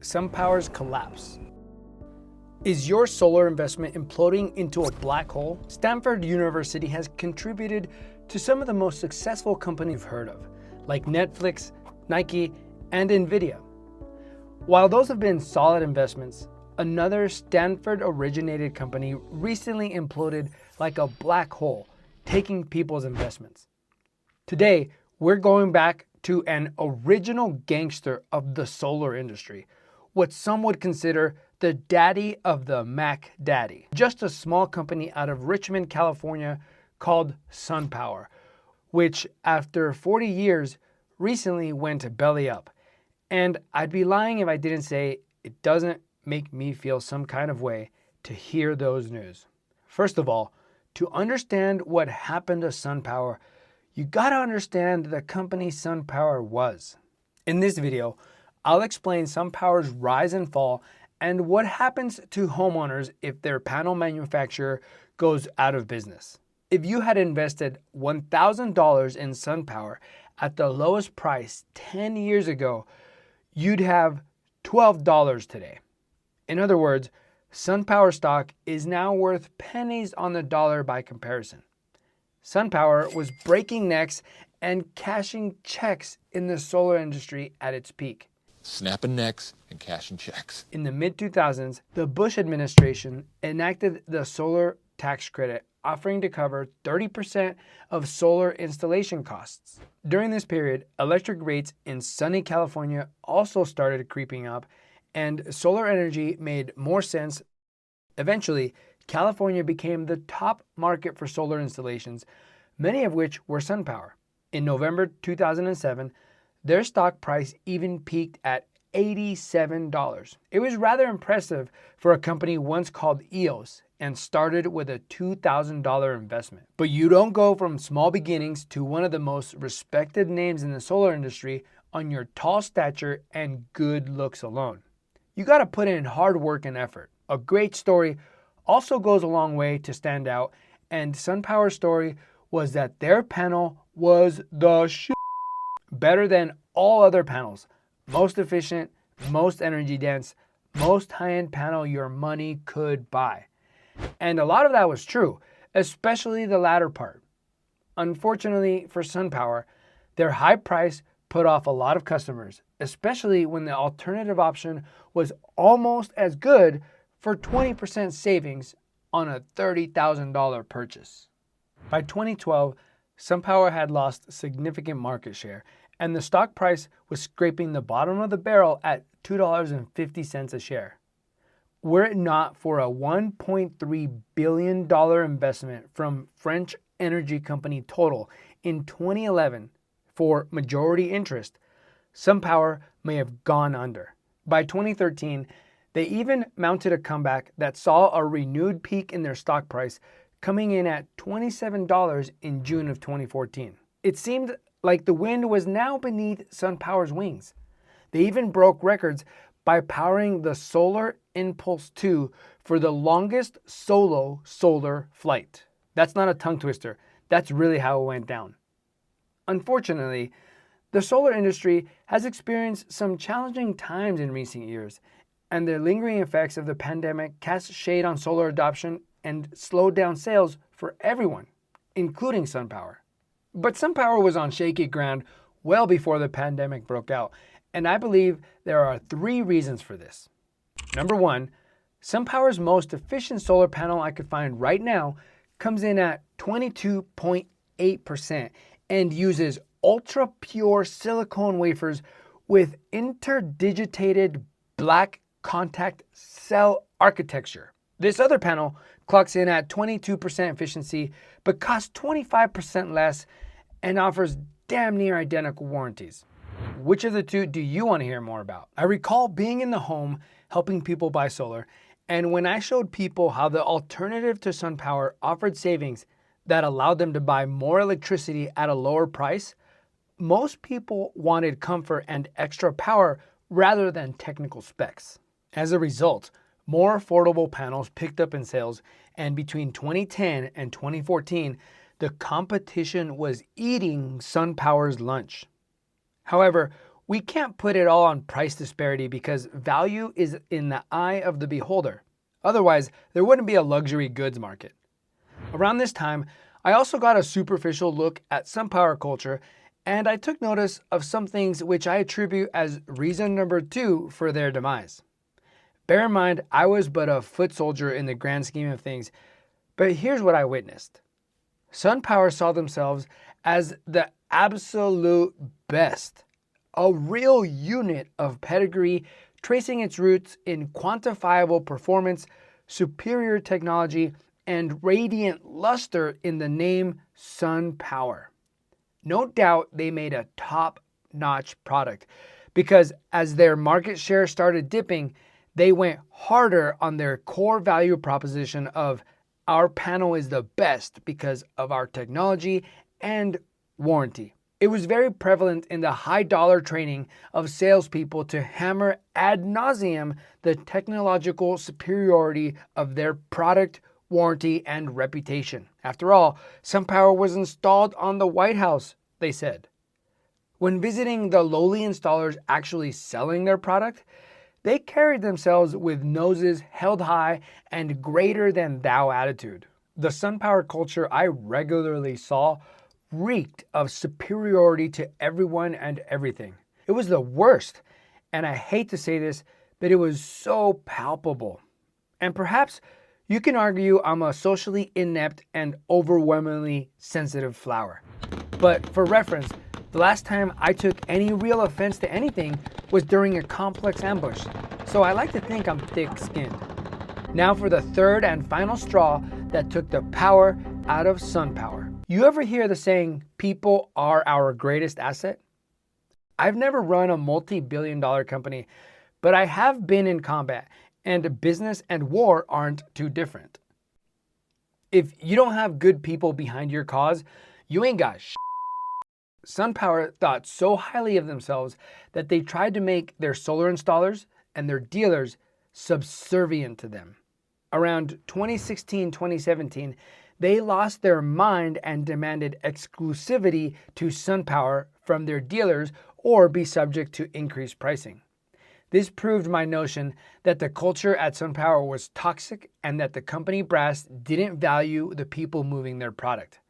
SunPower's collapse. Is your solar investment imploding into a black hole? Stanford University has contributed to some of the most successful companies you've heard of, like Netflix, Nike, and Nvidia. While those have been solid investments, another Stanford-originated company recently imploded like a black hole, taking people's investments. Today, we're going back to an original gangster of the solar industry, what some would consider the daddy of the Mac Daddy. Just a small company out of Richmond, California called SunPower, which after 40 years recently went belly up. And I'd be lying if I didn't say it doesn't make me feel some kind of way to hear those news. First of all, to understand what happened to SunPower, you gotta understand the company SunPower was. In this video, I'll explain SunPower's rise and fall and what happens to homeowners if their panel manufacturer goes out of business. If you had invested $1,000 in SunPower at the lowest price 10 years ago, you'd have $12 today. In other words, SunPower stock is now worth pennies on the dollar by comparison. SunPower was breaking necks and cashing checks in the solar industry at its peak. Snapping necks and cashing checks. In the mid-2000s, the Bush administration enacted the solar tax credit, offering to cover 30% of solar installation costs. During this period, electric rates in sunny California also started creeping up, and solar energy made more sense. Eventually, California became the top market for solar installations, many of which were SunPower. In November 2007, their stock price even peaked at $87. It was rather impressive for a company once called EOS and started with a $2,000 investment. But you don't go from small beginnings to one of the most respected names in the solar industry on your tall stature and good looks alone. You gotta put in hard work and effort. A great story also goes a long way to stand out, and SunPower's story was that their panel was the shit. Better than all other panels, most efficient, most energy dense, most high-end panel your money could buy. And a lot of that was true, especially the latter part. Unfortunately for SunPower, their high price put off a lot of customers, especially when the alternative option was almost as good for 20% savings on a $30,000 purchase. By 2012, SunPower had lost significant market share, and the stock price was scraping the bottom of the barrel at $2.50 a share. Were it not for a $1.3 billion investment from French energy company Total in 2011 for majority interest, SunPower may have gone under. By 2013, they even mounted a comeback that saw a renewed peak in their stock price, coming in at $27 in June of 2014. It seemed like the wind was now beneath SunPower's wings. They even broke records by powering the Solar Impulse 2 for the longest solo solar flight. That's not a tongue twister. That's really how it went down. Unfortunately, the solar industry has experienced some challenging times in recent years, and the lingering effects of the pandemic cast shade on solar adoption and slowed down sales for everyone, including SunPower. But SunPower was on shaky ground well before the pandemic broke out, and I believe there are 3 reasons for this. Number 1, SunPower's most efficient solar panel I could find right now comes in at 22.8% and uses ultra-pure silicone wafers with interdigitated black contact cell architecture. This other panel clocks in at 22% efficiency, but costs 25% less and offers damn near identical warranties. Which of the 2 do you want to hear more about? I recall being in the home helping people buy solar, and when I showed people how the alternative to SunPower offered savings that allowed them to buy more electricity at a lower price, most people wanted comfort and extra power rather than technical specs. As a result, more affordable panels picked up in sales, and between 2010 and 2014, the competition was eating SunPower's lunch. However, We can't put it all on price disparity because value is in the eye of the beholder. Otherwise, there wouldn't be a luxury goods market. Around this time, I also got a superficial look at SunPower culture, and I took notice of some things which I attribute as reason number 2 for their demise. Bear in mind, I was but a foot soldier in the grand scheme of things, but here's what I witnessed. SunPower saw themselves as the absolute best, a real unit of pedigree tracing its roots in quantifiable performance, superior technology, and radiant luster in the name SunPower. No doubt they made a top-notch product because as their market share started dipping, they went harder on their core value proposition of our panel is the best because of our technology and warranty. It was very prevalent in the high-dollar training of salespeople to hammer ad nauseum the technological superiority of their product, warranty, and reputation. After all, SunPower was installed on the White House, they said. When visiting the lowly installers actually selling their product, they carried themselves with noses held high and greater than thou attitude. The SunPower culture I regularly saw reeked of superiority to everyone and everything. It was the worst, and I hate to say this, but it was so palpable. And perhaps you can argue I'm a socially inept and overwhelmingly sensitive flower. But for reference, the last time I took any real offense to anything was during a complex ambush, so I like to think I'm thick-skinned. Now for the third and final straw that took the power out of SunPower. You ever hear the saying, people are our greatest asset? I've never run a multi-billion-dollar company, but I have been in combat, and business and war aren't too different. If you don't have good people behind your cause, you ain't got shit. SunPower thought so highly of themselves that they tried to make their solar installers and their dealers subservient to them. Around 2016-2017, they lost their mind and demanded exclusivity to SunPower from their dealers or be subject to increased pricing. This proved my notion that the culture at SunPower was toxic and that the company brass didn't value the people moving their product.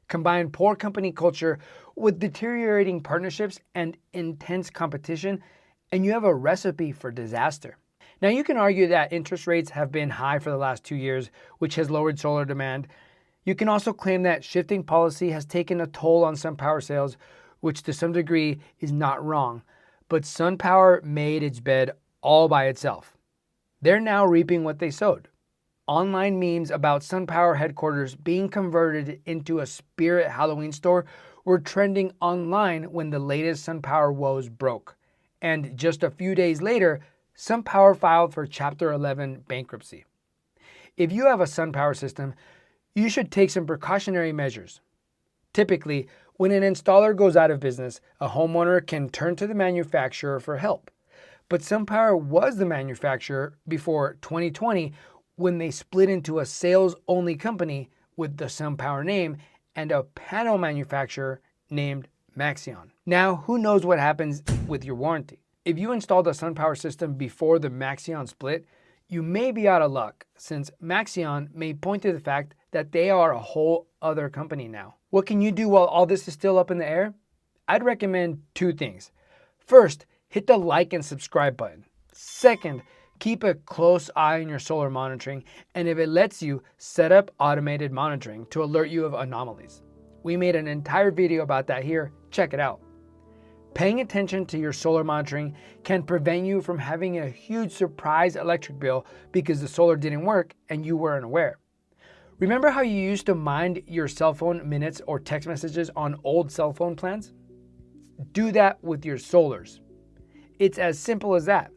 Combine poor company culture with deteriorating partnerships and intense competition, and you have a recipe for disaster. Now you can argue that interest rates have been high for the last 2 years, which has lowered solar demand. You can also claim that shifting policy has taken a toll on SunPower sales, which to some degree is not wrong. But SunPower made its bed all by itself. They're now reaping what they sowed. Online memes about SunPower headquarters being converted into a Spirit Halloween store were trending online when the latest SunPower woes broke. And just a few days later, SunPower filed for Chapter 11 bankruptcy. If you have a SunPower system, you should take some precautionary measures. Typically, when an installer goes out of business, a homeowner can turn to the manufacturer for help. But SunPower was the manufacturer before 2020 when they split into a sales-only company with the SunPower name and a panel manufacturer named Maxeon. Now, who knows what happens with your warranty? If you installed a SunPower system before the Maxeon split, you may be out of luck since Maxeon may point to the fact that they are a whole other company now. What can you do while all this is still up in the air? I'd recommend 2 things. First, hit the like and subscribe button. Second, keep a close eye on your solar monitoring, and if it lets you, set up automated monitoring to alert you of anomalies. We made an entire video about that here. Check it out. Paying attention to your solar monitoring can prevent you from having a huge surprise electric bill because the solar didn't work and you weren't aware. Remember how you used to mind your cell phone minutes or text messages on old cell phone plans? Do that with your solars. It's as simple as that,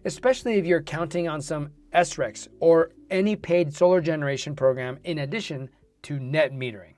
especially if you're counting on some SRECs or any paid solar generation program in addition to net metering.